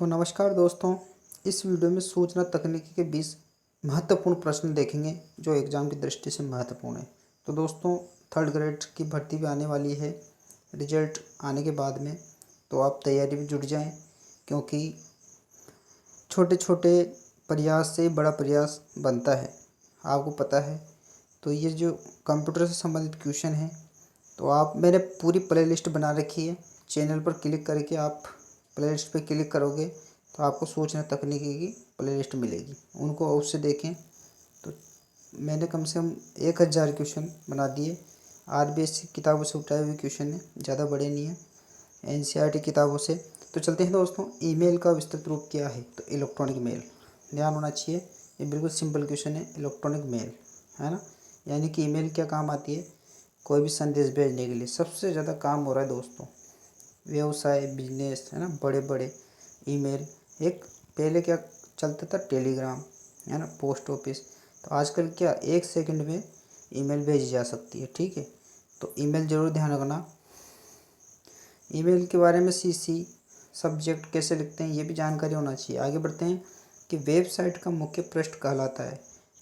तो नमस्कार दोस्तों, इस वीडियो में सूचना तकनीकी के 20 महत्वपूर्ण प्रश्न देखेंगे जो एग्ज़ाम की दृष्टि से महत्वपूर्ण है। तो दोस्तों, थर्ड ग्रेड की भर्ती भी आने वाली है रिजल्ट आने के बाद में, तो आप तैयारी में जुट जाएं, क्योंकि छोटे छोटे प्रयास से बड़ा प्रयास बनता है, आपको पता है। तो ये जो कंप्यूटर से संबंधित क्वेश्चन है, तो आप मैंने पूरी प्लेलिस्ट बना रखी है। चैनल पर क्लिक करके आप प्लेलिस्ट पे क्लिक करोगे तो आपको सूचना तकनीकी की प्लेलिस्ट मिलेगी, उनको अवश्य देखें। तो मैंने कम से कम 1000 क्वेश्चन बना दिए। आरबीएससी किताबों से उठाए हुए क्वेश्चन है, ज़्यादा बड़े नहीं हैं, एनसीईआरटी किताबों से। तो चलते हैं दोस्तों, ईमेल का विस्तृत रूप क्या है? तो इलेक्ट्रॉनिक मेल, ध्यान होना चाहिए। ये बिल्कुल सिंपल क्वेश्चन है, इलेक्ट्रॉनिक मेल, है ना। यानी कि ईमेल क्या काम आती है? कोई भी संदेश भेजने के लिए सबसे ज़्यादा काम हो रहा है दोस्तों, व्यवसाय, बिजनेस, है ना, बड़े बड़े ईमेल। एक पहले क्या चलता था, टेलीग्राम, है ना, पोस्ट ऑफिस। तो आजकल क्या 1 सेकंड में ईमेल भेजी जा सकती है, ठीक है। तो ईमेल ज़रूर ध्यान रखना। ईमेल के बारे में सीसी सब्जेक्ट कैसे लिखते हैं ये भी जानकारी होना चाहिए। आगे बढ़ते हैं कि वेबसाइट का मुख्य पृष्ठ कहलाता है।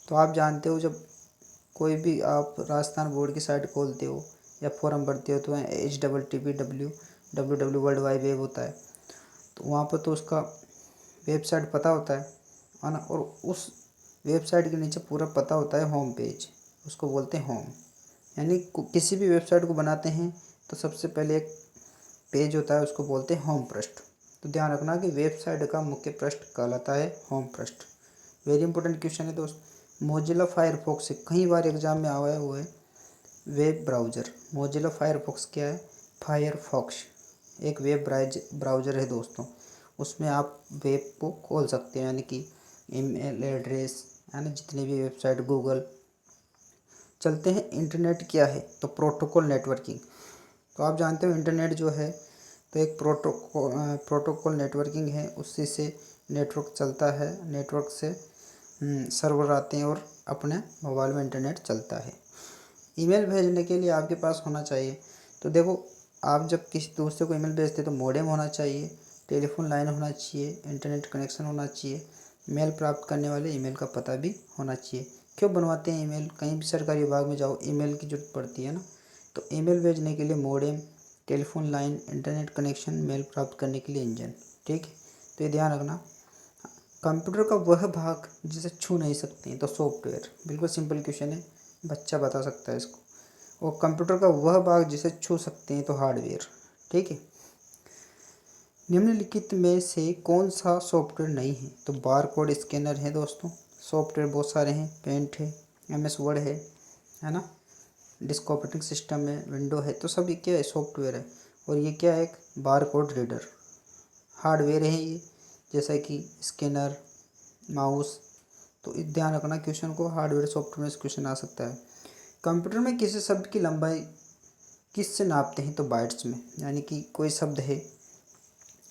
तो आप जानते हो, जब कोई भी आप राजस्थान बोर्ड की साइट खोलते हो या फॉर्म भरते हो तो HTTP वर्ल्ड वाइड वेब होता है। तो वहाँ पर तो उसका वेबसाइट पता होता है ना। और उस वेबसाइट के नीचे पूरा पता होता है होम पेज, उसको बोलते हैं होम। यानी किसी भी वेबसाइट को बनाते हैं तो सबसे पहले एक पेज होता है, उसको बोलते हैं होम पृष्ठ। तो ध्यान रखना कि वेबसाइट का मुख्य पृष्ठ कहलाता है होम पृष्ठ। वेरी इंपॉर्टेंट क्वेश्चन है दोस्त। मोजिला फायरफॉक्स से कई बार एग्जाम में आया हुआ है वेब ब्राउज़र। मोजिला फायरफॉक्स क्या है? फायरफॉक्स एक वेब ब्राउज़र है दोस्तों। उसमें आप वेब को खोल सकते हैं, यानी कि ईमेल एड्रेस, है ना, जितनी भी वेबसाइट, गूगल। चलते हैं, इंटरनेट क्या है? तो प्रोटोकॉल नेटवर्किंग। तो आप जानते हो इंटरनेट जो है तो एक प्रोटोकॉल नेटवर्किंग है, उसी से नेटवर्क चलता है। नेटवर्क से सर्वर आते हैं और अपने मोबाइल में इंटरनेट चलता है। ईमेल भेजने के लिए आपके पास होना चाहिए, तो देखो, आप जब किसी दूसरे को ईमेल भेजते तो मोडेम होना चाहिए, टेलीफोन लाइन होना चाहिए, इंटरनेट कनेक्शन होना चाहिए, मेल प्राप्त करने वाले ईमेल का पता भी होना चाहिए। क्यों बनवाते हैं ईमेल? कहीं भी सरकारी विभाग में जाओ, ईमेल की जरूरत पड़ती है ना। तो ईमेल भेजने के लिए modem, telephone line, internet connection, mail प्राप्त करने के लिए इंजन, ठीक है। तो ये ध्यान रखना। कंप्यूटर का वह भाग जिसे छू नहीं सकते तो सॉफ्टवेयर। बिल्कुल सिंपल क्वेश्चन है, बच्चा बता सकता है इसको। और कंप्यूटर का वह भाग जिसे छू सकते हैं तो हार्डवेयर, ठीक है। निम्नलिखित में से कौन सा सॉफ्टवेयर नहीं है? तो बार कोड स्कैनर है दोस्तों। सॉफ्टवेयर बहुत सारे हैं, पेंट है, MS वर्ड है ना, डिस्क ऑपरेटिंग सिस्टम है, विंडो है। तो सब ये क्या है? सॉफ्टवेयर है। और ये क्या है? एक बार कोड रीडर हार्डवेयर है ये, जैसा कि स्कैनर, माउस। तो ध्यान रखना क्वेश्चन को, हार्डवेयर सॉफ्टवेयर में क्वेश्चन आ सकता है। कंप्यूटर में किसी शब्द की लंबाई किस से नापते हैं? तो बाइट्स में। यानी कि कोई शब्द है,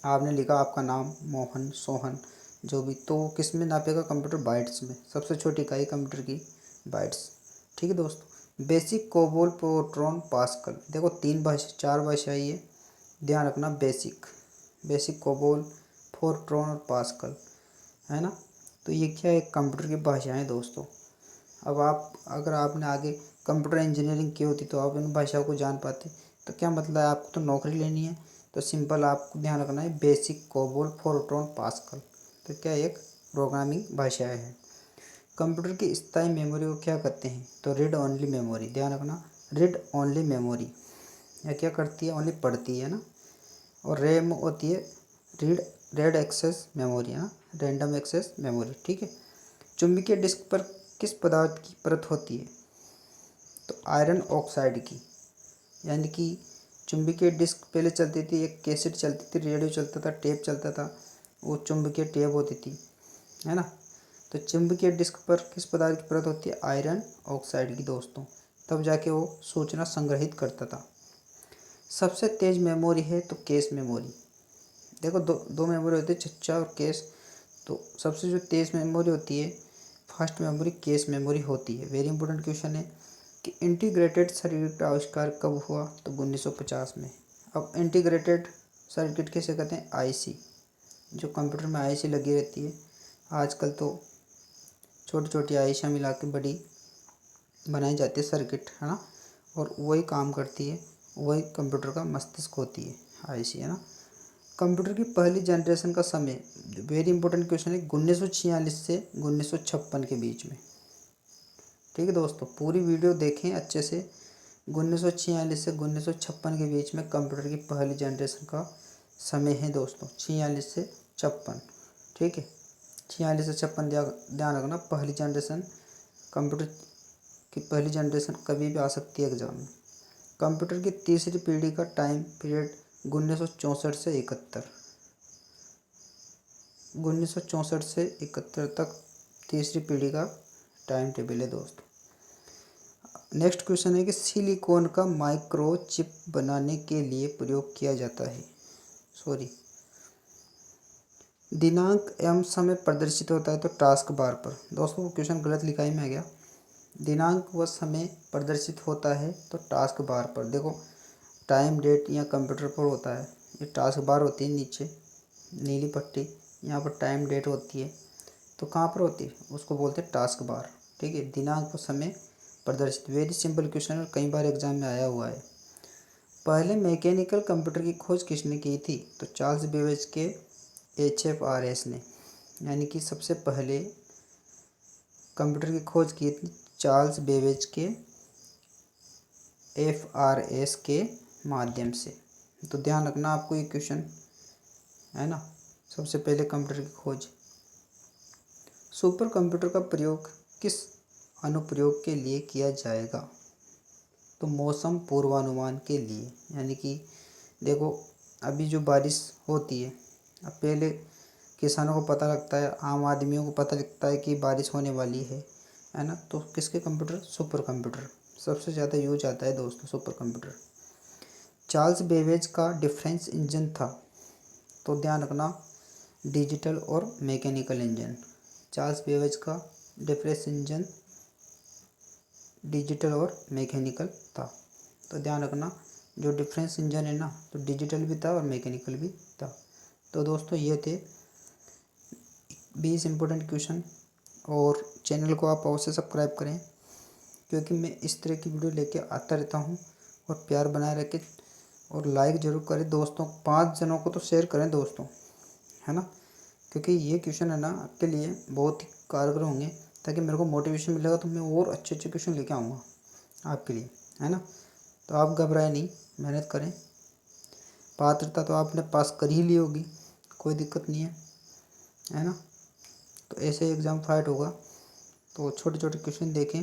आपने लिखा आपका नाम मोहन, सोहन, जो भी, तो किस में नापेगा कंप्यूटर? बाइट्स में। सबसे छोटी इकाई कंप्यूटर की बाइट्स, ठीक है दोस्तों। Basic, COBOL, Fortran, pascal. देखो 4 भाषाएं ये, ध्यान रखना। बेसिक, कोबोल, फोर्ट्रॉन और पास्कल, है ना। तो ये क्या है? कंप्यूटर की भाषाएं दोस्तों। अब आप, अगर आपने आगे कंप्यूटर इंजीनियरिंग की होती तो आप इन भाषाओं को जान पाते। तो क्या मतलब है, आपको तो नौकरी लेनी है, तो सिंपल आपको ध्यान रखना है बेसिक, कोबोल, फोर्ट्रॉन, पास्कल। तो क्या एक प्रोग्रामिंग भाषाएं हैं। कंप्यूटर की स्थायी मेमोरी को क्या कहते हैं? तो रीड ओनली मेमोरी। ध्यान रखना, रीड ओनली मेमोरी। या क्या करती है? ओनली पढ़ती है ना। और रैम होती है रीड एक्सेस मेमोरी, है ना, रैंडम एक्सेस मेमोरी, ठीक है। चुंबकीय डिस्क पर किस पदार्थ की परत होती है? तो आयरन ऑक्साइड की। यानी कि चुंबकीय डिस्क पहले चलती थी, एक कैसेट चलती थी, रेडियो चलता था, टेप चलता था, वो चुंबकीय टेप होती थी, है ना। तो चुंबकीय डिस्क पर किस पदार्थ की परत होती है? आयरन ऑक्साइड की दोस्तों। तब जाके वो सूचना संग्रहित करता था। सबसे तेज मेमोरी है तो कैश मेमोरी। देखो, दो मेमोरी होती है, चच्चा और कैश। तो सबसे जो तेज मेमोरी होती है, फास्ट मेमोरी, कैश मेमोरी होती है। वेरी इंपॉर्टेंट क्वेश्चन है कि इंटीग्रेटेड सर्किट का आविष्कार कब हुआ? तो 1950 में। अब इंटीग्रेटेड सर्किट किसे कहते हैं? IC, जो कंप्यूटर में आईसी लगी रहती है, आजकल तो छोटी छोटी आईसियाँ मिला के बड़ी बनाई जाती है सर्किट, है ना, और वही काम करती है, वही कंप्यूटर का मस्तिष्क होती है आईसी, है ना। कंप्यूटर की पहली जनरेशन का समय, वेरी इंपॉर्टेंट क्वेश्चन है, 1946 से 1956 के बीच में। ठीक है दोस्तों, पूरी वीडियो देखें अच्छे से। 1946 से 1956 के बीच में कंप्यूटर की पहली जनरेशन का समय है दोस्तों, 46 से 56। ठीक है, 46 से 56 ध्यान रखना। पहली जनरेशन कंप्यूटर की पहली जनरेशन कभी भी आ सकती है एग्जाम में। कंप्यूटर की तीसरी पीढ़ी का टाइम पीरियड 1964 से 71, 1964 से 71 तक तीसरी पीढ़ी का टाइम टेबल है दोस्तों। नेक्स्ट क्वेश्चन है कि सिलिकॉन का माइक्रोचिप बनाने के लिए प्रयोग किया जाता है, दिनांक एवं समय प्रदर्शित होता है तो टास्क बार पर। दोस्तों क्वेश्चन गलत लिखाई में आ गया, दिनांक व समय प्रदर्शित होता है तो टास्क बार पर। देखो टाइम डेट यहाँ कंप्यूटर पर होता है, ये टास्क बार होती है नीचे नीली पट्टी, यहाँ पर टाइम डेट होती है, तो कहाँ पर होती है, उसको बोलते हैं टास्क बार। ठीक है, दिनांक व समय प्रदर्शित, वेरी सिंपल क्वेश्चन और कई बार एग्जाम में आया हुआ है। पहले मैकेनिकल कंप्यूटर की खोज किसने की थी, तो चार्ल्स बेबेज के HFRS ने, यानी कि सबसे पहले कंप्यूटर की खोज की थी चार्ल्स बेबेज के FRS के माध्यम से। तो ध्यान रखना आपको ये क्वेश्चन, है ना। सबसे पहले कंप्यूटर की खोज। सुपर कंप्यूटर का प्रयोग किस अनुप्रयोग के लिए किया जाएगा, तो मौसम पूर्वानुमान के लिए। यानी कि देखो अभी जो बारिश होती है, अब पहले किसानों को पता लगता है, आम आदमियों को पता लगता है कि बारिश होने वाली है ना, तो किसके कंप्यूटर, सुपर कंप्यूटर सबसे ज़्यादा यूज आता है दोस्तों, सुपर कंप्यूटर। चार्ल्स बेबेज का डिफरेंस इंजन था, तो ध्यान रखना डिजिटल और मैकेनिकल इंजन। चार्ल्स बेबेज का डिफरेंस इंजन डिजिटल और मैकेनिकल था, तो ध्यान रखना जो डिफरेंस इंजन है ना, तो डिजिटल भी था और मैकेनिकल भी था। तो दोस्तों ये थे 20 इम्पोर्टेंट क्वेश्चन, और चैनल को आप अवश्य सब्सक्राइब करें, क्योंकि मैं इस तरह की वीडियो लेके आता रहता हूँ। और प्यार बनाए रखें और लाइक ज़रूर करें दोस्तों, 5 जनों को तो शेयर करें दोस्तों, है ना, क्योंकि ये क्वेश्चन है ना आपके लिए बहुत ही कारगर होंगे, ताकि मेरे को मोटिवेशन मिलेगा तो मैं और अच्छे अच्छे क्वेश्चन लेके आऊँगा आपके लिए, है ना। तो आप घबराए नहीं, मेहनत करें। पात्रता तो आपने पास कर ही ली होगी, कोई दिक्कत नहीं है ना। तो ऐसे एग्ज़ाम फाइट होगा, तो छोटे छोटे क्वेश्चन देखें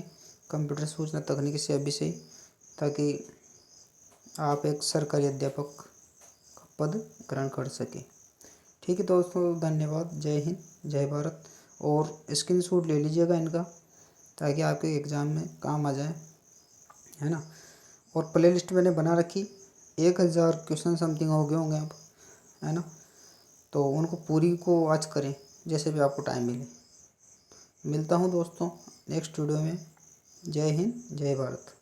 कंप्यूटर सूचना तकनीकी से अभी से ही, ताकि आप एक सरकारी अध्यापक का पद ग्रहण कर सकें। ठीक है दोस्तों, धन्यवाद, जय हिंद, जय भारत। और स्क्रीनशॉट ले लीजिएगा इनका, ताकि आपके एग्ज़ाम में काम आ जाए, है ना। और प्ले लिस्ट मैंने बना रखी, 1000 क्वेश्चन समथिंग हो गए होंगे अब, है ना। तो उनको पूरी को आज करें, जैसे भी आपको टाइम मिले। मिलता हूँ दोस्तों नेक्स्ट वीडियो में। जय हिंद, जय भारत।